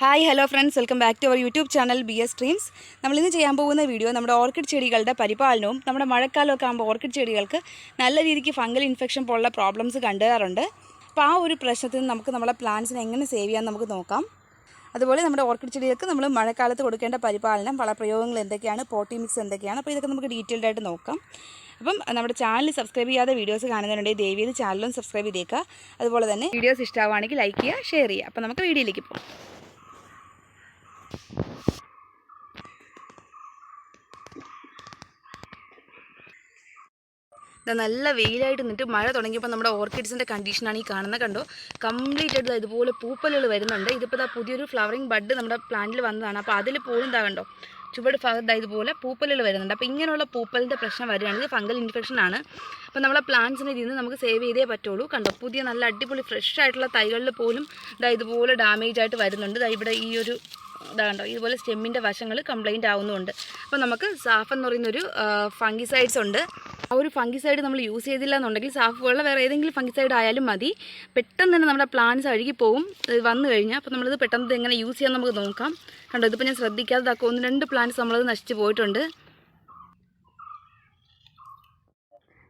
Hi hello friends, welcome back to our YouTube channel BS dreams. നമ്മളിന്ന് ചെയ്യാൻ പോകുന്ന video നമ്മുടെ ഓർക്കിഡ് ചെടികളുടെ പരിപാലനവും. നമ്മുടെ മഴക്കാലമൊക്കെ ആകുമ്പോൾ ഓർക്കിഡ് ചെടികൾക്ക് നല്ല രീതിക്ക് ഫംഗൽ ഇൻഫെക്ഷൻ പോലുള്ള പ്രോബ്ലംസ് കണ്ടുവരാറുണ്ട്. അപ്പോൾ ആ ഒരു പ്രശ്നത്തിൽ നിന്ന് നമുക്ക് നമ്മുടെ പ്ലാന്റ്സിനെ എങ്ങനെ സേവ് ചെയ്യാൻ നമുക്ക് നോക്കാം. അതുപോലെ നമ്മുടെ ഓർക്കിഡ് ചെടികൾക്ക് നമ്മൾ മഴക്കാലത്ത് കൊടുക്കേണ്ട പരിപാലനം, വളപ്രയോഗങ്ങൾ എന്തൊക്കെയാണ്, പോട്ടി മിക്സ് എന്തൊക്കെയാണ്, അപ്പോൾ ഇതൊക്കെ നമുക്ക് ഡീറ്റെയിൽഡ് ആയിട്ട് നോക്കാം. അപ്പം നമ്മുടെ ചാനൽ സബ്സ്ക്രൈബ് ചെയ്യാതെ വീഡിയോസ് കാണുന്നതിനുണ്ടെങ്കിൽ ദയവേത് ചാനലും സബ്സ്ക്രൈബ് ചെയ്തേക്കുക. അതുപോലെ തന്നെ വീഡിയോസ് ഇഷ്ടമാവുകയാണെങ്കിൽ ലൈക്ക് ചെയ്യുക, ഷെയർ ചെയ്യുക. അപ്പോൾ നമുക്ക് വീഡിയോയിലേക്ക് പോകാം. നല്ല വെയിലായിട്ട് നിന്നിട്ട് മഴ തുടങ്ങിയപ്പോൾ നമ്മുടെ ഓർക്കിഡ്സിൻ്റെ കണ്ടീഷനാണ് ഈ കാണുന്നത്. കണ്ടോ, കംപ്ലീറ്റ് ആയിട്ട് ഇതുപോലെ പൂപ്പലുകൾ വരുന്നുണ്ട്. ഇതിപ്പോൾ പുതിയൊരു ഫ്ലവറിങ് ബഡ് നമ്മുടെ പ്ലാന്റിൽ വന്നതാണ്. അപ്പോൾ അതിൽ പോലും കണ്ടോ ചുവട് ഭാഗത്ത് ഇതുപോലെ പൂപ്പലുകൾ വരുന്നുണ്ട്. അപ്പോൾ ഇങ്ങനെയുള്ള പൂപ്പലിൻ്റെ പ്രശ്നം വരികയാണെങ്കിൽ ഫംഗൽ ഇൻഫെക്ഷൻ ആണ്. അപ്പോൾ നമ്മളെ പ്ലാന്റ്സിനെ ഇതിൽ നിന്ന് നമുക്ക് സേവ് ചെയ്തേ പറ്റുള്ളൂ. കണ്ടോ, പുതിയ നല്ല അടിപൊളി ഫ്രഷ് ആയിട്ടുള്ള തൈകളിൽ പോലും ഇതുപോലെ ഡാമേജ് ആയിട്ട് വരുന്നുണ്ട്. ഇവിടെ ഈ ഒരു കണ്ടോ, ഇതുപോലെ സ്റ്റെമ്മിൻ്റെ വശങ്ങൾ കംപ്ലൈൻറ്റ് ആവുന്നുണ്ട്. അപ്പോൾ നമുക്ക് സാഫ് എന്ന് പറയുന്നൊരു ഫംഗിസൈഡ്സ് ഉണ്ട്. ആ ഒരു ഫംഗിസൈഡ് നമ്മൾ യൂസ് ചെയ്തില്ല എന്നുണ്ടെങ്കിൽ സാഫ് പോലുള്ള വേറെ ഏതെങ്കിലും ഫംഗിസൈഡ് ആയാലും മതി. പെട്ടെന്ന് തന്നെ നമ്മുടെ പ്ലാന്റ്സ് അഴുകിപ്പോവും വന്നു കഴിഞ്ഞാൽ. അപ്പോൾ നമ്മളിത് പെട്ടെന്ന് എങ്ങനെ യൂസ് ചെയ്യാൻ നമുക്ക് നോക്കാം. കണ്ടോ, ഇതിപ്പോൾ ഞാൻ ശ്രദ്ധിക്കാതെ 1-2 പ്ലാന്റ്സ് നമ്മളത് നശിച്ച് പോയിട്ടുണ്ട്.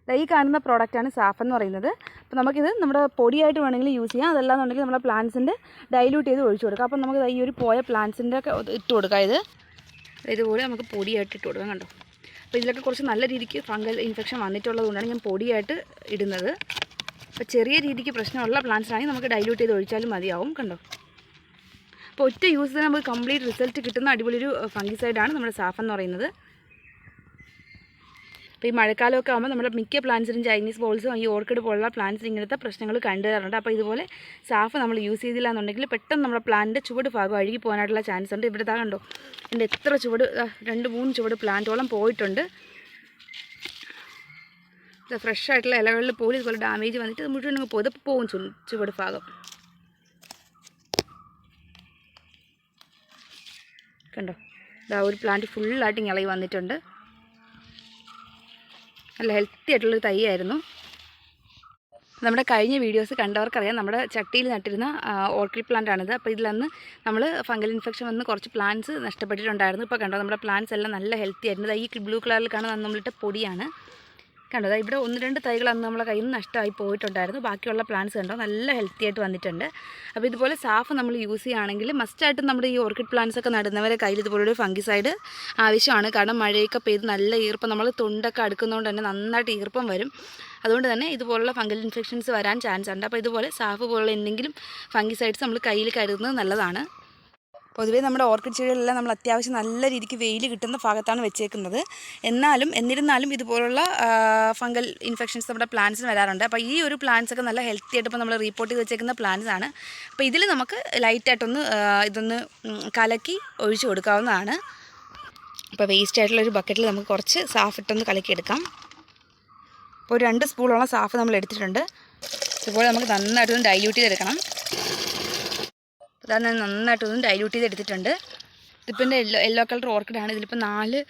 ഈ കാണുന്ന പ്രോഡക്റ്റാണ് സാഫ് എന്ന് പറയുന്നത്. അപ്പോൾ നമുക്കിത് നമ്മുടെ പൊടിയായിട്ട് വേണമെങ്കിൽ യൂസ് ചെയ്യാം. അതല്ലാന്നുണ്ടെങ്കിൽ നമ്മുടെ പ്ലാന്റ്സിൻ്റെ ഡൈല്യൂട്ട് ചെയ്ത് ഒഴിച്ചു കൊടുക്കാം. അപ്പോൾ നമുക്ക് ഈ ഒരു പോയ പ്ലാന്റ്സിൻ്റെ ഒക്കെ ഇട്ട് കൊടുക്കാം. ഇതുപോലെ നമുക്ക് പൊടിയായിട്ട് ഇട്ട് കൊടുക്കാം. കണ്ടോ, അപ്പോൾ ഇതിലൊക്കെ കുറച്ച് നല്ല രീതിക്ക് ഫംഗൽ ഇൻഫെക്ഷൻ വന്നിട്ടുള്ളത് കൊണ്ടാണ് ഞാൻ പൊടിയായിട്ട് ഇടുന്നത്. അപ്പോൾ ചെറിയ രീതിക്ക് പ്രശ്നമുള്ള പ്ലാന്റ്സാണെങ്കിൽ നമുക്ക് ഡൈല്യൂട്ട് ചെയ്ത് ഒഴിച്ചാലും മതിയാവും. കണ്ടോ, അപ്പോൾ ഒറ്റ യൂസ് തന്നെ നമുക്ക് കംപ്ലീറ്റ് റിസൾട്ട് കിട്ടുന്ന അടിപൊളിയൊരു ഫംഗിസൈഡാണ് നമ്മുടെ സാഫ് എന്ന് പറയുന്നത്. അപ്പോൾ ഈ മഴക്കാലമൊക്കെ ആകുമ്പോൾ നമ്മുടെ മിക്ക പ്ലാന്റ്സിനും ചൈനീസ് ബോൾസും ഈ ഓർക്കിഡ് പോലുള്ള പ്ലാന്റ്സിന് ഇങ്ങനത്തെ പ്രശ്നങ്ങൾ കണ്ടുവരാറുണ്ട്. അപ്പോൾ ഇതുപോലെ സാഫ് നമ്മൾ യൂസ് ചെയ്തില്ല എന്നുണ്ടെങ്കിൽ പെട്ടെന്ന് നമ്മുടെ പ്ലാന്റിൻ്റെ ചുവട് ഭാഗം അഴുകി പോകാനായിട്ടുള്ള ചാൻസ് ഉണ്ട്. ഇവിടെ കണ്ടോ, എൻ്റെ എത്ര ചുവട് 2-3 ചുവട് പ്ലാന്റോളം പോയിട്ടുണ്ട്. ഫ്രഷ് ആയിട്ടുള്ള ഇലകളിൽ പോലും ഇതുപോലെ ഡാമേജ് വന്നിട്ട് മുഴുവൻ പൊതുപ്പ് പോകും ചുവട് ഭാഗം. കണ്ടോ, ഒരു പ്ലാന്റ് ഫുള്ളായിട്ട് ഇളകി വന്നിട്ടുണ്ട്. നല്ല ഹെൽത്തി ആയിട്ടുള്ളൊരു തൈയായിരുന്നു. നമ്മുടെ കഴിഞ്ഞ വീഡിയോസ് കണ്ടവർക്കറിയാം, നമ്മുടെ ചട്ടിയിൽ നട്ടിരുന്ന ഓർക്കിഡ് പ്ലാന്റ് ആണിത്. അപ്പോൾ ഇതിലന്ന് നമ്മൾ ഫംഗൽ ഇൻഫെക്ഷൻ വന്ന് കുറച്ച് പ്ലാന്റ്സ് നഷ്ടപ്പെട്ടിട്ടുണ്ടായിരുന്നു. ഇപ്പോൾ കണ്ടോ, നമ്മുടെ പ്ലാന്റ്സ് എല്ലാം നല്ല ഹെൽത്തി ആയിരുന്നു. ഈ ബ്ലൂ കളറിൽ കാണുന്ന നമ്മളിട്ട പൊടിയാണ്. കണ്ടോ, ഇവിടെ 1-2 തൈകൾ അന്ന് നമ്മളെ കയ്യിൽ നിന്ന് നഷ്ടമായി പോയിട്ടുണ്ടായിരുന്നു. ബാക്കിയുള്ള പ്ലാന്റ്സ് കണ്ടോ നല്ല ഹെൽത്തി ആയിട്ട് വന്നിട്ടുണ്ട്. അപ്പോൾ ഇതുപോലെ സാഫ് നമ്മൾ യൂസ് ചെയ്യുകയാണെങ്കിൽ മസ്റ്റായിട്ടും നമ്മുടെ ഈ ഓർക്കിഡ് പ്ലാന്റ്സ് ഒക്കെ നടുന്നവരെ കയ്യിൽ ഇതുപോലൊരു ഫംഗിസൈഡ് ആവശ്യമാണ്. കാരണം മഴയൊക്കെ പെയ്ത് നല്ല ഈർപ്പം, നമ്മൾ തൊണ്ടൊക്കെ അടുക്കുന്നതുകൊണ്ട് തന്നെ നന്നായിട്ട് ഈർപ്പം വരും. അതുകൊണ്ട് തന്നെ ഇതുപോലുള്ള ഫംഗൽ ഇൻഫെക്ഷൻസ് വരാൻ ചാൻസ് ഉണ്ട്. അപ്പോൾ ഇതുപോലെ സാഫ് പോലുള്ള എന്തെങ്കിലും ഫംഗിസൈഡ്സ് നമ്മൾ കയ്യിൽ കരുതുന്നത് നല്ലതാണ്. പൊതുവേ നമ്മുടെ ഓർക്കിഡ് ചെടികളെല്ലാം നമ്മൾ അത്യാവശ്യം നല്ല രീതിക്ക് വെയിൽ കിട്ടുന്ന ഭാഗത്താണ് വെച്ചേക്കുന്നത്. എന്നിരുന്നാലും ഇതുപോലുള്ള ഫംഗൽ ഇൻഫെക്ഷൻസ് നമ്മുടെ പ്ലാന്റ്സിന് വരാറുണ്ട്. അപ്പോൾ ഈ ഒരു പ്ലാന്റ്സ് ഒക്കെ നല്ല ഹെൽത്തി ആയിട്ട് ഇപ്പോൾ നമ്മൾ റിപ്പോർട്ട് ചെയ്ത് വെച്ചേക്കുന്ന പ്ലാന്റ്സ് ആണ്. അപ്പോൾ ഇതിൽ നമുക്ക് ലൈറ്റായിട്ടൊന്ന് ഇതൊന്ന് കലക്കി ഒഴിച്ചു കൊടുക്കാവുന്നതാണ്. അപ്പോൾ വേസ്റ്റ് ആയിട്ടുള്ളൊരു ബക്കറ്റിൽ നമുക്ക് കുറച്ച് സാഫ് ഇട്ടൊന്ന് കലക്കിയെടുക്കാം. അപ്പോൾ 2 സ്പൂണോളം സാഫ് നമ്മൾ എടുത്തിട്ടുണ്ട്. ഇതുപോലെ നമുക്ക് നന്നായിട്ടൊന്ന് ഡൈല്യൂട്ട് ചെയ്തെടുക്കണം. അതാണ് നന്നായിട്ടൊന്നും ഡൈല്യൂട്ട് ചെയ്തെടുത്തിട്ടുണ്ട്. ഇതിപ്പോൾ എൻ്റെ യെല്ലോ കളർ ഓർക്കിഡാണ്. ഇതിലിപ്പോൾ 4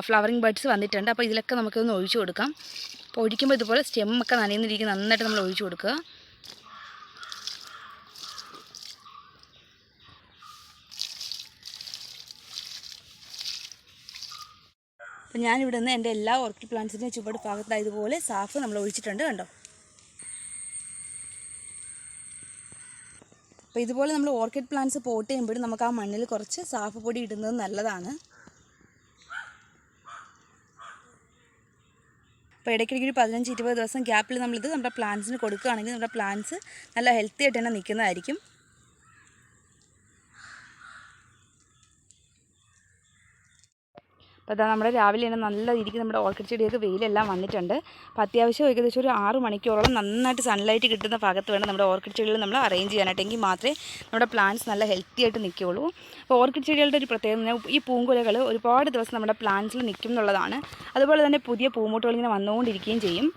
ഫ്ലവറിങ് ബഡ്സ് വന്നിട്ടുണ്ട്. അപ്പോൾ ഇതിലൊക്കെ നമുക്കൊന്ന് ഒഴിച്ചു കൊടുക്കാം. അപ്പോൾ ഒഴിക്കുമ്പോൾ ഇതുപോലെ സ്റ്റെമ്മൊക്കെ നനയുന്ന രീതിക്ക് നന്നായിട്ട് നമ്മൾ ഒഴിച്ചു കൊടുക്കുക. അപ്പോൾ ഞാനിവിടെ നിന്ന് എൻ്റെ എല്ലാ ഓർക്കിഡ് പ്ലാന്റ്സിൻ്റെയും ചുവട് ഭാഗത്ത് ഇതുപോലെ സാഫ് നമ്മൾ ഒഴിച്ചിട്ടുണ്ട്. കണ്ടോ, അപ്പോൾ ഇതുപോലെ നമ്മൾ ഓർക്കിഡ് പ്ലാന്റ്സ് പോട്ട് ചെയ്യുമ്പോഴും നമുക്ക് ആ മണ്ണിൽ കുറച്ച് സാഫ് പൊടി ഇടുന്നത് നല്ലതാണ്. അപ്പോൾ ഇടയ്ക്കിടയ്ക്ക് ഒരു 15-20 ദിവസം ഗ്യാപ്പിൽ നമ്മളിത് നമ്മുടെ പ്ലാന്റ്സിന് കൊടുക്കുകയാണെങ്കിൽ നമ്മുടെ പ്ലാന്റ്സ് നല്ല ഹെൽത്തി ആയിട്ട് തന്നെ നിൽക്കുന്നതായിരിക്കും. അപ്പോൾ നമ്മുടെ രാവിലെ തന്നെ നല്ല രീതിക്ക് നമ്മുടെ ഓർക്കിഡ് ചെടിയൊക്കെ വെയിലെല്ലാം വന്നിട്ടുണ്ട്. അപ്പോൾ അത്യാവശ്യം ഏകദേശം ഒരു 6 മണിക്കൂറോളം നന്നായിട്ട് സൺലൈറ്റ് കിട്ടുന്ന ഭാഗത്ത് വേണം നമ്മുടെ ഓർക്കിഡ് ചെടികൾ നമ്മൾ അറേഞ്ച് ചെയ്യാനായിട്ട്. എങ്കിൽ മാത്രമേ നമ്മുടെ പ്ലാന്റ്സ് നല്ല ഹെൽത്തി ആയിട്ട് നിൽക്കുകയുള്ളൂ. അപ്പോൾ ഓർക്കിഡ് ചെടികളുടെ ഒരു പ്രത്യേകത, ഈ പൂങ്കുലകൾ ഒരുപാട് ദിവസം നമ്മുടെ പ്ലാന്റ്സിൽ നിൽക്കും എന്നുള്ളതാണ്. അതുപോലെ തന്നെ പുതിയ പൂമൂട്ടുകൾ ഇങ്ങനെ വന്നുകൊണ്ടിരിക്കുകയും ചെയ്യും.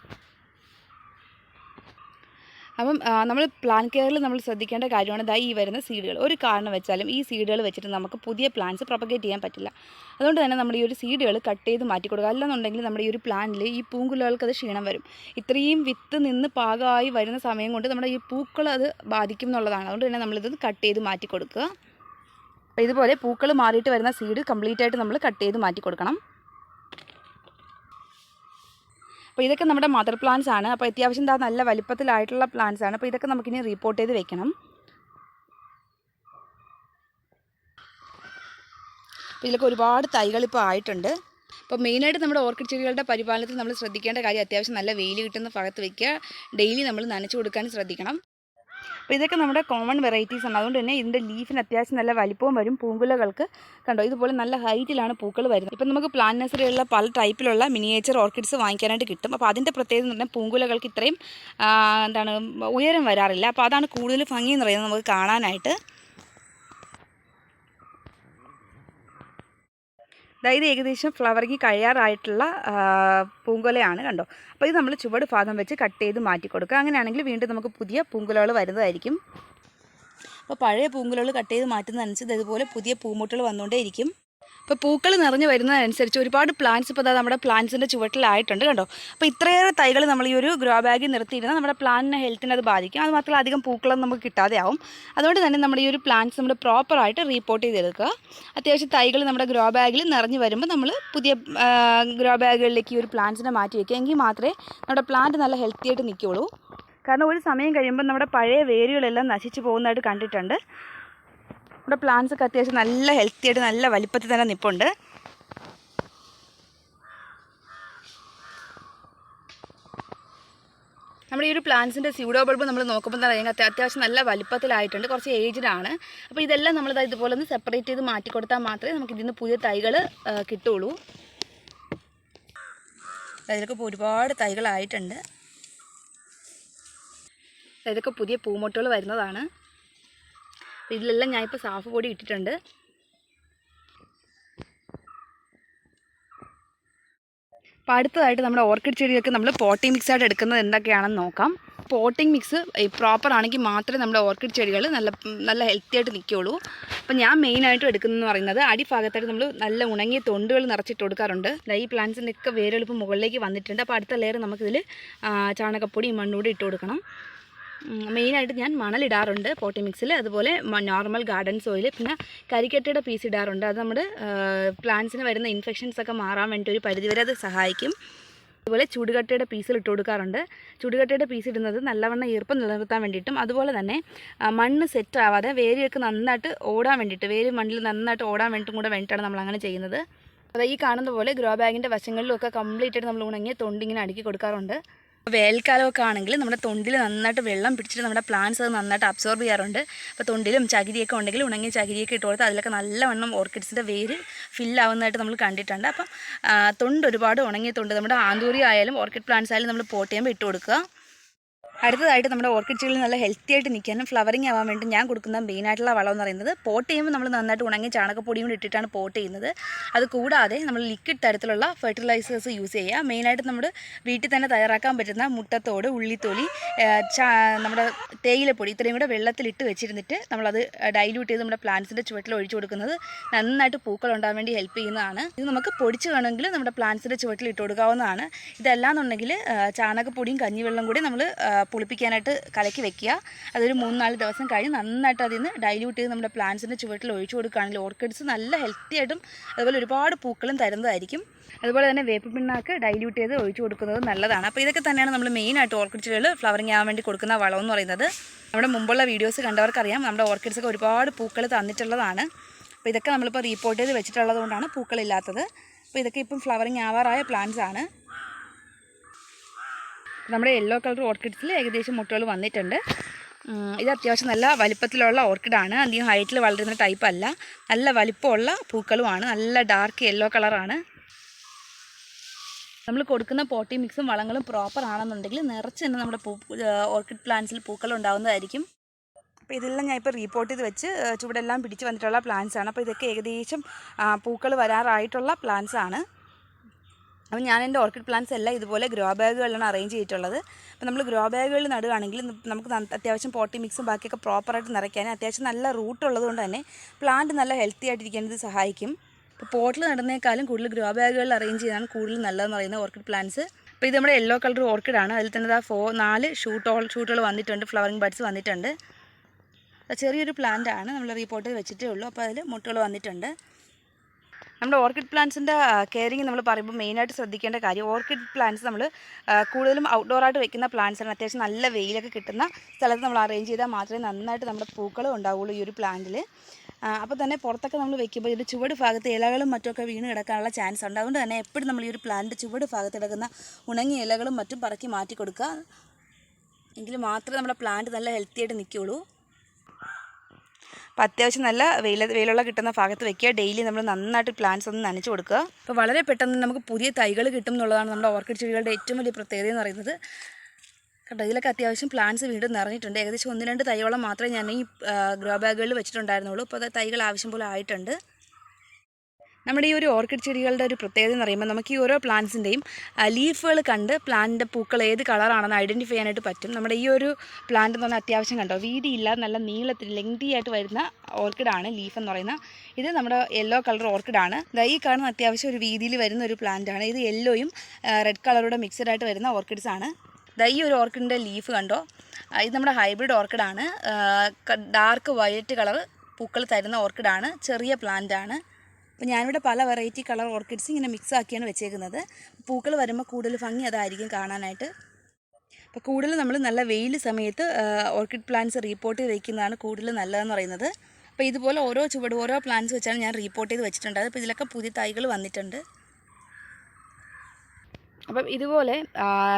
അപ്പം നമ്മൾ പ്ലാന്റ് കെയറിൽ നമ്മൾ ശ്രദ്ധിക്കേണ്ട കാര്യമാണ് ഈ വരുന്ന സീഡുകൾ. ഒരു കാരണം വെച്ചാലും ഈ സീഡുകൾ വെച്ചിട്ട് നമുക്ക് പുതിയ പ്ലാന്റ്സ് പ്രൊപ്പഗേറ്റ് ചെയ്യാൻ പറ്റില്ല. അതുകൊണ്ട് തന്നെ നമ്മൾ ഈ ഒരു സീഡുകൾ കട്ട് ചെയ്ത് മാറ്റി കൊടുക്കുക. അല്ലെന്നുണ്ടെങ്കിൽ നമ്മുടെ ഈ ഒരു പ്ലാന്റിൽ ഈ പൂങ്കുലകൾക്ക് അത് ക്ഷീണം വരും. ഇത്രയും വിത്ത് നിന്ന് പാകമായി വരുന്ന സമയം കൊണ്ട് നമ്മുടെ ഈ പൂക്കൾ അത് ബാധിക്കും എന്നുള്ളതാണ്. അതുകൊണ്ട് തന്നെ നമ്മളിത് കട്ട് ചെയ്ത് മാറ്റി കൊടുക്കുക. അപ്പോൾ ഇതുപോലെ പൂക്കൾ മാറിയിട്ട് വരുന്ന സീഡ് കംപ്ലീറ്റ് ആയിട്ട് നമ്മൾ കട്ട് ചെയ്ത് മാറ്റി കൊടുക്കണം. അപ്പോൾ ഇതൊക്കെ നമ്മുടെ മദർ പ്ലാന്റ്സ് ആണ്. അപ്പോൾ അത്യാവശ്യം നല്ല വലിപ്പത്തിലായിട്ടുള്ള പ്ലാന്റ്സ് ആണ്. അപ്പോൾ ഇതൊക്കെ നമുക്കിനി റീപോർട്ട് ചെയ്ത് വെക്കണം. അപ്പോൾ ഇതിലൊക്കെ ഒരുപാട് തൈകൾ ഇപ്പോൾ ആയിട്ടുണ്ട്. അപ്പോൾ മെയിനായിട്ട് നമ്മുടെ ഓർക്കിഡ് ചെടികളുടെ പരിപാലനത്തിൽ നമ്മൾ ശ്രദ്ധിക്കേണ്ട കാര്യം അത്യാവശ്യം നല്ല വെയിൽ കിട്ടുന്ന ഭാഗത്ത് വയ്ക്കുക. ഡെയിലി നമ്മൾ നനച്ചു കൊടുക്കാൻ ശ്രദ്ധിക്കണം. അപ്പോൾ ഇതൊക്കെ നമ്മുടെ കോമൺ വെറൈറ്റീസ് ആണ്. അതുകൊണ്ട് തന്നെ ഇതിൻ്റെ ലീഫിന് അത്യാവശ്യം നല്ല വലിപ്പവും വരും. പൂങ്കുലകൾക്ക് കണ്ടോ ഇതുപോലെ നല്ല ഹൈറ്റിലാണ് പൂക്കൾ വരുന്നത്. ഇപ്പം നമുക്ക് പ്ലാന്റ് നഴ്സറിയുള്ള പല ടൈപ്പിലുള്ള മിനിയേച്ചർ ഓർക്കിഡ്സ് വാങ്ങിക്കാനായിട്ട് കിട്ടും. അപ്പോൾ അതിൻ്റെ പ്രത്യേകത എന്ന് പറഞ്ഞാൽ പൂങ്കുലകൾക്ക് ഇത്രയും ഉയരം വരാറില്ല. അപ്പോൾ അതാണ് കൂടുതൽ ഭംഗി എന്ന് പറയുന്നത് നമുക്ക് കാണാനായിട്ട്. അതായത് ഏകദേശം ഫ്ലവറിങ് കഴിയാറായിട്ടുള്ള പൂങ്കുലയാണ് കണ്ടോ. അപ്പോൾ ഇത് നമ്മൾ ചുവട് ഭാഗം വെച്ച് കട്ട് ചെയ്ത് മാറ്റി കൊടുക്കുക. അങ്ങനെയാണെങ്കിൽ വീണ്ടും നമുക്ക് പുതിയ പൂങ്കുലകൾ വരുന്നതായിരിക്കും. അപ്പോൾ പഴയ പൂങ്കുലകൾ കട്ട് ചെയ്ത് മാറ്റുന്നതനുസരിച്ച് ഇതുപോലെ പുതിയ പൂമുട്ടുകൾ വന്നുകൊണ്ടേയിരിക്കും. അപ്പോൾ പൂക്കൾ നിറഞ്ഞു വരുന്നതനുസരിച്ച് ഒരുപാട് പ്ലാന്റ്സ് ഇപ്പോൾ നമ്മുടെ പ്ലാന്റ്സിൻ്റെ ചുവട്ടിലായിട്ടുണ്ട് കണ്ടോ. അപ്പോൾ ഇത്രയേറെ തൈകൾ നമ്മൾ ഈ ഒരു ഗ്രോ ബാഗിൽ നിർത്തിയിരുന്നാൽ നമ്മുടെ പ്ലാന്റിനെ ഹെൽത്തിനെ അത് ബാധിക്കും. അത് മാത്രമല്ല അധികം പൂക്കളൊന്നും നമുക്ക് കിട്ടാതെ ആവും. അതുകൊണ്ട് തന്നെ നമ്മുടെ ഈ ഒരു പ്ലാന്റ്സ് നമ്മൾ പ്രോപ്പറായിട്ട് റീപോർട്ട് ചെയ്തെടുക്കുക. അത്യാവശ്യം തൈകൾ നമ്മുടെ ഗ്രോ ബാഗിൽ നിറഞ്ഞു വരുമ്പോൾ നമ്മൾ പുതിയ ഗ്രോ ബാഗുകളിലേക്ക് ഈ ഒരു പ്ലാന്റ്സിനെ മാറ്റി വയ്ക്കുക. എങ്കിൽ മാത്രമേ നമ്മുടെ പ്ലാന്റ് നല്ല ഹെൽത്തി ആയിട്ട് നിൽക്കുകയുള്ളൂ. കാരണം ഒരു സമയം കഴിയുമ്പോൾ നമ്മുടെ പഴയ വേരുകളെല്ലാം നശിച്ചു പോകുന്നതായിട്ട് കണ്ടിട്ടുണ്ട്. നമ്മുടെ പ്ലാന്റ്സ് ഒക്കെ അത്യാവശ്യം നല്ല ഹെൽത്തി ആയിട്ട് നല്ല വലിപ്പത്തിൽ തന്നെ നിൽപ്പുണ്ട്. നമ്മുടെ ഈ ഒരു പ്ലാന്റ്സിൻ്റെ സ്യൂഡോ ബൾബ് നമ്മൾ നോക്കുമ്പോൾ തന്നെ അത്യാവശ്യം നല്ല വലിപ്പത്തിലായിട്ടുണ്ട്. കുറച്ച് ഏജ്ഡ് ആണ്. അപ്പോൾ ഇതെല്ലാം നമ്മൾ ഇതുപോലെ ഒന്ന് സെപ്പറേറ്റ് ചെയ്ത് മാറ്റി കൊടുത്താൽ മാത്രമേ നമുക്ക് ഇതിൽ നിന്ന് പുതിയ തൈകൾ കിട്ടുള്ളൂ. അതിലൊക്കെ ഇപ്പോൾ ഒരുപാട് തൈകളായിട്ടുണ്ട്. ഇതൊക്കെ പുതിയ പൂമൊട്ടുകൾ വരുന്നതാണ്. ഇതിലെല്ലാം ഞാനിപ്പോൾ സാഫ് പൊടി ഇട്ടിട്ടുണ്ട്. അപ്പോൾ അടുത്തതായിട്ട് നമ്മുടെ ഓർക്കിഡ് ചെടികൾക്ക് നമ്മൾ പോട്ടിംഗ് മിക്സ് ആയിട്ട് എടുക്കുന്നത് എന്തൊക്കെയാണെന്ന് നോക്കാം. പോട്ടിംഗ് മിക്സ് പ്രോപ്പർ ആണെങ്കിൽ മാത്രമേ നമ്മുടെ ഓർക്കിഡ് ചെടികൾ നല്ല ഹെൽത്തി ആയിട്ട് നിൽക്കുകയുള്ളൂ. അപ്പോൾ ഞാൻ മെയിനായിട്ടും എടുക്കുന്നതെന്ന് പറയുന്നത് അടിഭാഗത്തായിട്ട് നമ്മൾ നല്ല ഉണങ്ങിയ തൊണ്ടുകൾ നിറച്ചിട്ട് കൊടുക്കാറുണ്ട്. ഈ പ്ലാന്റ്സിൻ്റെ ഒക്കെ വേരെളുപ്പം മുകളിലേക്ക് വന്നിട്ടുണ്ട്. അപ്പോൾ അടുത്ത ലെയർ നമുക്കിതിൽ ചാണകപ്പൊടി മണ്ണൂടി ഇട്ട് കൊടുക്കണം. മെയിനായിട്ട് ഞാൻ മണലിടാറുണ്ട് പോട്ടി മിക്സിൽ. അതുപോലെ നോർമൽ ഗാർഡൻ സോയിൽ, പിന്നെ കരിക്കട്ടയുടെ പീസ് ഇടാറുണ്ട്. അത് നമ്മുടെ പ്ലാന്റ്സിന് വരുന്ന ഇൻഫെക്ഷൻസൊക്കെ മാറാൻ വേണ്ടി ഒരു പരിധിവരെ അത് സഹായിക്കും. അതുപോലെ ചൂടുകട്ടയുടെ പീസിൽ ഇട്ട് കൊടുക്കാറുണ്ട്. ചൂടുകട്ടയുടെ പീസ് ഇടുന്നത് നല്ലവണ്ണം ഈർപ്പം നിലനിർത്താൻ വേണ്ടിയിട്ടും അതുപോലെ തന്നെ മണ്ണ് സെറ്റ് ആവാതെ വേരിയൊക്കെ നന്നായിട്ട് ഓടാൻ വേണ്ടിയിട്ട്, വേര് മണ്ണിൽ നന്നായിട്ട് ഓടാൻ വേണ്ടിയിട്ടാണ് നമ്മൾ അങ്ങനെ ചെയ്യുന്നത്. അത് ഈ കാണുന്ന പോലെ ഗ്രോ ബാഗിൻ്റെ വശങ്ങളിലൊക്കെ കംപ്ലീറ്റ് ആയിട്ട് നമ്മൾ ഉണങ്ങിയ തൊണ്ടിങ്ങനെ അടുക്കി കൊടുക്കാറുണ്ട്. വേനൽക്കാലമൊക്കെ ആണെങ്കിൽ നമ്മുടെ തൊണ്ടിൽ നന്നായിട്ട് വെള്ളം പിടിച്ചിട്ട് നമ്മുടെ പ്ലാന്റ്സ് അത് നന്നായിട്ട് അബ്സോർബ് ചെയ്യാറുണ്ട്. അപ്പോൾ തൊണ്ടിലും ചകിരിയൊക്കെ ഉണ്ടെങ്കിൽ ഉണങ്ങിയ ചകിരിയൊക്കെ ഇട്ട് കൊടുത്ത് അതിലൊക്കെ നല്ലവണ്ണം ഓർക്കിഡ്സിൻ്റെ വേര് ഫില്ലാവുന്നതായിട്ട് നമ്മൾ കണ്ടിട്ടുണ്ട്. അപ്പം തൊണ്ട് ഒരുപാട് ഉണങ്ങിയ തൊണ്ട് നമ്മുടെ ആന്തൂരി ആയാലും ഓർക്കിഡ് പ്ലാന്റ്സ് ആയാലും നമ്മൾ പോട്ട് ചെയ്യുമ്പോൾ ഇട്ട് കൊടുക്കുക. അടുത്തതായിട്ട് നമ്മുടെ ഓർക്കിഡ് ചെടികൾ നല്ല ഹെൽത്തി ആയിട്ട് നിൽക്കാനും ഫ്ലവറിങ് ആവാൻ വേണ്ടി ഞാൻ കൊടുക്കുന്ന മെയിനായിട്ടുള്ള വളം എന്ന് പറയുന്നത്, പോട്ട് ചെയ്യുമ്പോൾ നമ്മൾ നന്നായിട്ട് ഉണങ്ങി ചാണകപ്പൊടിയും കൂടി ഇട്ടിട്ടാണ് പോട്ട് ചെയ്യുന്നത്. അത് കൂടാതെ നമ്മൾ ലിക്വിഡ് തരത്തിലുള്ള ഫെർട്ടിലൈസേഴ്സ് യൂസ് ചെയ്യുക. മെയിനായിട്ട് നമ്മുടെ വീട്ടിൽ തന്നെ തയ്യാറാക്കാൻ പറ്റുന്ന മുട്ടത്തോട്, ഉള്ളിത്തൊലി, നമ്മുടെ തേയിലപ്പൊടി ഇത്രയും കൂടെ വെള്ളത്തിലിട്ട് വെച്ചിരുന്നിട്ട് നമ്മളത് ഡൈല്യൂട്ട് ചെയ്ത് നമ്മുടെ പ്ലാന്റ്സിൻ്റെ ചുവട്ടിൽ ഒഴിച്ചു കൊടുക്കുന്നത് നന്നായിട്ട് പൂക്കൾ ഉണ്ടാകാൻ വേണ്ടി ഹെൽപ്പ് ചെയ്യുന്നതാണ്. ഇത് നമുക്ക് പൊടിച്ച് വേണമെങ്കിൽ നമ്മുടെ പ്ലാന്റ്സിൻ്റെ ചുവട്ടിൽ ഇട്ട് കൊടുക്കാവുന്നതാണ്. ഇതല്ലാന്നുണ്ടെങ്കിൽ ചാണകപ്പൊടിയും കഞ്ഞിവെള്ളം കൂടി നമ്മൾ പുളിപ്പിക്കാനായിട്ട് കലക്കി വെക്കുക. അതൊരു 3-4 ദിവസം കഴിഞ്ഞ് നന്നായിട്ട് അതിൽ നിന്ന് ഡൈല്യൂട്ട് ചെയ്ത് നമ്മുടെ പ്ലാന്റ്സിൻ്റെ ചുവട്ടിൽ ഒഴിച്ചു കൊടുക്കുകയാണെങ്കിൽ ഓർക്കിഡ്സ് നല്ല ഹെൽത്തി ആയിട്ടും അതുപോലെ ഒരുപാട് പൂക്കളും തരുന്നതായിരിക്കും. അതുപോലെ തന്നെ വേപ്പ് പിണ്ണാക്ക് ഡൈല്യൂട്ട് ചെയ്ത് ഒഴിച്ചു കൊടുക്കുന്നത് നല്ലതാണ്. അപ്പോൾ ഇതൊക്കെ തന്നെയാണ് നമ്മൾ മെയിനായിട്ട് ഓർക്കിഡ് ചെടികൾ ഫ്ലവറിങ് ആവാൻ വേണ്ടി കൊടുക്കുന്ന വളം എന്ന് പറയുന്നത്. നമ്മുടെ മുമ്പുള്ള വീഡിയോസ് കണ്ടവർക്കറിയാം നമ്മുടെ ഓർക്കിഡ്സൊക്കെ ഒരുപാട് പൂക്കൾ തന്നിട്ടുള്ളതാണ്. അപ്പോൾ ഇതൊക്കെ നമ്മളിപ്പോൾ റീപോർട്ട് ചെയ്ത് വെച്ചിട്ടുള്ളത് കൊണ്ടാണ് പൂക്കളില്ലാത്തത്. അപ്പോൾ ഇതൊക്കെ ഇപ്പം ഫ്ലവറിങ് ആവാറായ പ്ലാന്റ്സ് ആണ്. നമ്മുടെ യെല്ലോ കളർ ഓർക്കിഡ്സിൽ ഏകദേശം മുട്ടുകൾ വന്നിട്ടുണ്ട്. ഇത് അത്യാവശ്യം നല്ല വലിപ്പത്തിലുള്ള ഓർക്കിഡാണ്. അധികം ഹൈറ്റിൽ വളരുന്ന ടൈപ്പ് അല്ല. നല്ല വലിപ്പമുള്ള പൂക്കളുമാണ്. നല്ല ഡാർക്ക് യെല്ലോ കളറാണ്. നമ്മൾ കൊടുക്കുന്ന പോട്ടി മിക്സും വളങ്ങളും പ്രോപ്പർ ആണെന്നുണ്ടെങ്കിൽ നിറച്ച് തന്നെ നമ്മുടെ ഓർക്കിഡ് പ്ലാന്റ്സിൽ പൂക്കൾ ഉണ്ടാകുന്നതായിരിക്കും. അപ്പോൾ ഇതെല്ലാം ഞാൻ ഇപ്പോൾ റീപോർട്ട് ചെയ്ത് വെച്ച് ചുവടെല്ലാം പിടിച്ച് വന്നിട്ടുള്ള പ്ലാന്റ്സ് ആണ്. അപ്പോൾ ഇതൊക്കെ ഏകദേശം പൂക്കൾ വരാറായിട്ടുള്ള പ്ലാന്റ്സ് ആണ്. അപ്പോൾ ഞാൻ എൻ്റെ ഓർക്കിഡ് പ്ലാന്റ്സ് എല്ലാം ഇതുപോലെ ഗ്രോ ബാഗുകളിലാണ് അറേഞ്ച് ചെയ്തിട്ടുള്ളത്. അപ്പോൾ നമ്മൾ ഗ്രോ ബാഗുകളിൽ നടുകയാണെങ്കിൽ നമുക്ക് അത്യാവശ്യം പോട്ടി മിക്സും ബാക്കിയൊക്കെ പ്രോപ്പറായിട്ട് നിറയ്ക്കാൻ അത്യാവശ്യം നല്ല റൂട്ട് ഉള്ളതുകൊണ്ട് തന്നെ പ്ലാന്റ് നല്ല ഹെൽത്തി ആയിട്ടിരിക്കാൻ ഇത് സഹായിക്കും. ഇപ്പോൾ പോട്ടിൽ നടുന്നേക്കാളും കൂടുതൽ ഗ്രോ ബാഗുകളിൽ അറേഞ്ച് ചെയ്താണ് കൂടുതൽ നല്ലതെന്ന് പറയുന്നത് ഓർക്കിഡ് പ്ലാന്റ്സ്. അപ്പോൾ ഇത് നമ്മുടെ യെല്ലോ കളർ ഓർക്കിഡാണ്. അതിൽ തന്നെ 4 ഷൂട്ടുകൾ വന്നിട്ടുണ്ട്, ഫ്ലവറിങ് ബഡ്സ് വന്നിട്ടുണ്ട്. ചെറിയൊരു പ്ലാന്റാണ്, നമ്മൾ റീപോട്ട് വെച്ചിട്ടേ ഉള്ളൂ. അപ്പോൾ അതിൽ മുട്ടുകൾ വന്നിട്ടുണ്ട്. നമ്മുടെ ഓർക്കിഡ് പ്ലാന്റ്സിൻ്റെ കെയറിങ് നമ്മൾ പറയുമ്പോൾ മെയിനായിട്ട് ശ്രദ്ധിക്കേണ്ട കാര്യം, ഓർക്കിഡ് പ്ലാന്റ്സ് നമ്മൾ കൂടുതലും ഔട്ട്ഡോറായിട്ട് വെക്കുന്ന പ്ലാന്റ്സാണ്. അത്യാവശ്യം നല്ല വെയിലൊക്കെ കിട്ടുന്ന സ്ഥലത്ത് നമ്മൾ അറേഞ്ച് ചെയ്താൽ മാത്രമേ നന്നായിട്ട് നമ്മുടെ പൂക്കളും ഉണ്ടാവുള്ളൂ ഈ ഒരു പ്ലാന്റിൽ. അപ്പോൾ തന്നെ പുറത്തൊക്കെ നമ്മൾ വെക്കുമ്പോൾ ഇതിൻ്റെ ചുവട് ഭാഗത്ത് ഇലകളും മറ്റുമൊക്കെ വീണ് കിടക്കാനുള്ള ചാൻസ് ഉണ്ട്. അതുകൊണ്ട് തന്നെ എപ്പോഴും നമ്മൾ ഈ ഒരു പ്ലാന്റിൻ്റെ ചുവട് ഭാഗത്ത് കിടക്കുന്ന ഉണങ്ങിയ ഇലകളും മറ്റും പറക്കി മാറ്റി കൊടുക്കുക. എങ്കിൽ മാത്രമേ നമ്മുടെ പ്ലാന്റ് നല്ല ഹെൽത്തി ആയിട്ട് നിൽക്കുകയുള്ളൂ. അപ്പോൾ അത്യാവശ്യം നല്ല വെയിലുള്ള കിട്ടുന്ന ഭാഗത്ത് വെക്കുക. ഡെയിലി നമ്മൾ നന്നായിട്ട് പ്ലാന്റ്സ് ഒന്ന് നനച്ച് കൊടുക്കുക. അപ്പോൾ വളരെ പെട്ടെന്ന് നമുക്ക് പുതിയ തൈകൾ കിട്ടും എന്നുള്ളതാണ് നമ്മുടെ ഓർക്കിഡ് ചെടികളുടെ ഏറ്റവും വലിയ പ്രത്യേകത എന്ന് പറയുന്നത്. കേട്ടോ, ഇതിലൊക്കെ അത്യാവശ്യം പ്ലാന്റ്സ് വീണ്ടും നിറഞ്ഞിട്ടുണ്ട്. ഏകദേശം 1-2 തൈയോളം മാത്രമേ ഞാൻ ഈ ഗ്രോ ബാഗുകളിൽ വെച്ചിട്ടുണ്ടായിരുന്നുള്ളൂ. അപ്പോൾ അത് തൈകൾ ആവശ്യം പോലെ ആയിട്ടുണ്ട്. നമ്മുടെ ഈ ഒരു ഓർക്കിഡ് ചെടികളുടെ ഒരു പ്രത്യേകത എന്ന് പറയുമ്പോൾ നമുക്ക് ഈ ഓരോ പ്ലാന്റ്സിൻ്റെയും ലീഫുകൾ കണ്ട് പ്ലാന്റിൻ്റെ പൂക്കൾ ഏത് കളറാണെന്ന് ഐഡൻറ്റിഫൈ ചെയ്യാനായിട്ട് പറ്റും. നമ്മുടെ ഈ ഒരു പ്ലാന്റ് എന്ന് പറഞ്ഞാൽ അത്യാവശ്യം കണ്ടോ വീതിയില്ലാതെ നല്ല നീളത്തിൽ ലെങ്തി ആയിട്ട് വരുന്ന ഓർക്കിഡാണ് ലീഫ് എന്ന് പറയുന്ന. ഇത് നമ്മുടെ യെല്ലോ കളർ ഓർക്കിഡാണ്. ഈ കാണുന്ന അത്യാവശ്യം ഒരു വീതിയിൽ വരുന്ന ഒരു പ്ലാന്റാണ്. ഇത് യെല്ലോയും റെഡ് കളറൂടെ മിക്സഡ് ആയിട്ട് വരുന്ന ഓർക്കിഡ്സ് ആണ്. ഈ ഒരു ഓർക്കിഡിൻ്റെ ലീഫ് കണ്ടോ, ഇത് നമ്മുടെ ഹൈബ്രിഡ് ഓർക്കിഡാണ്. ഡാർക്ക് വയലറ്റ് കളർ പൂക്കൾ തരുന്ന ഓർക്കിഡാണ്. ചെറിയ പ്ലാന്റാണ്. അപ്പോൾ ഞാനിവിടെ പല വെറൈറ്റി കളർ ഓർക്കിഡ്സ് ഇങ്ങനെ മിക്സ് ആക്കിയാണ് വെച്ചേക്കുന്നത്. പൂക്കൾ വരുമ്പോൾ കൂടുതൽ ഭംഗി അതായിരിക്കും കാണാനായിട്ട്. അപ്പോൾ കൂടുതൽ നമ്മൾ നല്ല വെയിൽ സമയത്ത് ഓർക്കിഡ് പ്ലാന്റ്സ് റീപോട്ട് ചെയ്ത് വയ്ക്കുന്നതാണ് കൂടുതൽ നല്ലതെന്ന് പറയുന്നത്. അപ്പോൾ ഇതുപോലെ ഓരോ ചുവട് ഓരോ പ്ലാന്റ്സ് വെച്ചാണ് ഞാൻ റീപോട്ട് ചെയ്ത് വെച്ചിട്ടുണ്ട്. അപ്പോൾ ഇതിലൊക്കെ പുതിയ തൈകൾ വന്നിട്ടുണ്ട്. അപ്പം ഇതുപോലെ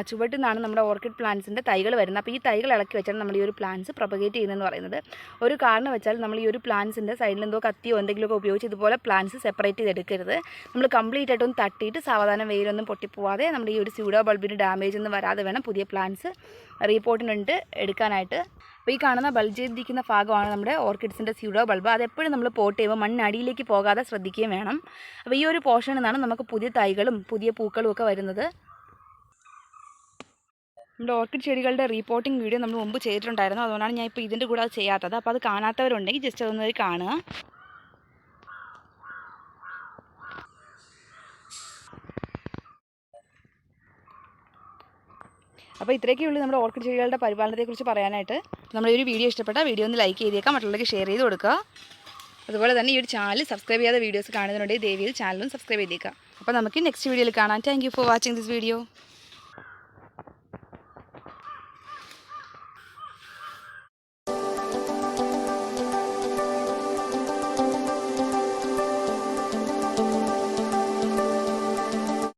ചുവട്ടിൽ നിന്നാണ് നമ്മുടെ ഓർക്കിഡ് പ്ലാന്റ്സിൻ്റെ തൈകൾ വരുന്നത്. അപ്പോൾ ഈ തൈകൾ ഇളക്കി വെച്ചാണ് നമ്മൾ ഈ ഒരു പ്ലാന്റ്സ് പ്രൊപ്പഗേറ്റ് ചെയ്യുന്നതെന്ന് പറയുന്നത്. ഒരു കാരണം വെച്ചാൽ നമ്മൾ ഈ ഒരു പ്ലാന്റ്സിൻ്റെ സൈഡിൽ എന്തോ കത്തിയോ എന്തെങ്കിലുമൊക്കെ ഉപയോഗിച്ച് ഇതുപോലെ പ്ലാന്റ്സ് സെപ്പറേറ്റ് ചെയ്തെടുക്കരുത്. നമ്മൾ കംപ്ലീറ്റ് ആയിട്ടൊന്ന് തട്ടിയിട്ട് സാവധാനം വെയിലൊന്നും പൊട്ടിപ്പോവാതെ നമ്മുടെ ഈ ഒരു സ്യൂഡോ ബൾബിന് ഡാമേജ് ഒന്നും വരാതെ വേണം പുതിയ പ്ലാന്റ്സ് റീപോർട്ടിനുണ്ട് എടുക്കാനായിട്ട്. അപ്പോൾ ഈ കാണുന്ന ബൾജ് ചെയ്തിരിക്കുന്ന ഭാഗമാണ് നമ്മുടെ ഓർക്കിഡ്സിൻ്റെ സ്യൂഡോ ബൾബ്. അതെപ്പോഴും നമ്മൾ പോട്ട് ചെയ്യുമ്പോൾ മണ്ണടിയിലേക്ക് പോകാതെ ശ്രദ്ധിക്കുകയും വേണം. അപ്പോൾ ഈ ഒരു പോർഷനിൽ നിന്നാണ് നമുക്ക് പുതിയ തൈകളും പുതിയ പൂക്കളും ഒക്കെ വരുന്നത്. നമ്മുടെ ഓർക്കിഡ് ചെടികളുടെ റീപോർട്ടിംഗ് വീഡിയോ നമ്മൾ മുമ്പ് ചെയ്തിട്ടുണ്ടായിരുന്നു. അതുകൊണ്ടാണ് ഞാൻ ഇപ്പോൾ ഇതിൻ്റെ കൂടെ അത് ചെയ്യാത്തത്. അപ്പോൾ അത് കാണാത്തവരുണ്ടെങ്കിൽ ജസ്റ്റ് അതൊന്ന് കാണുക. അപ്പോൾ ഇത്രയൊക്കെയുള്ളൂ നമ്മുടെ ഓർക്കിഡ് ചെടികളുടെ പരിപാലനത്തെക്കുറിച്ച് പറയാനായിട്ട്. നമ്മുടെ ഒരു വീഡിയോ ഇഷ്ടപ്പെട്ട വീഡിയോ ഒന്ന് ലൈക്ക് ചെയ്തേക്കാം, മറ്റുള്ളവർക്ക് ഷെയർ ചെയ്ത് കൊടുക്കുക. അതുപോലെ തന്നെ ഈ ഒരു ചാനൽ സബ്സ്ക്രൈബ് ചെയ്യാതെ വീഡിയോസ് കാണുന്നതിനുണ്ടെങ്കിൽ ദയവായി ചാനലും സബ്സ്ക്രൈബ് ചെയ്തേക്കാം. അപ്പോൾ നമുക്ക് നെക്സ്റ്റ് വീഡിയോയിൽ കാണാം. Thank you for watching this video.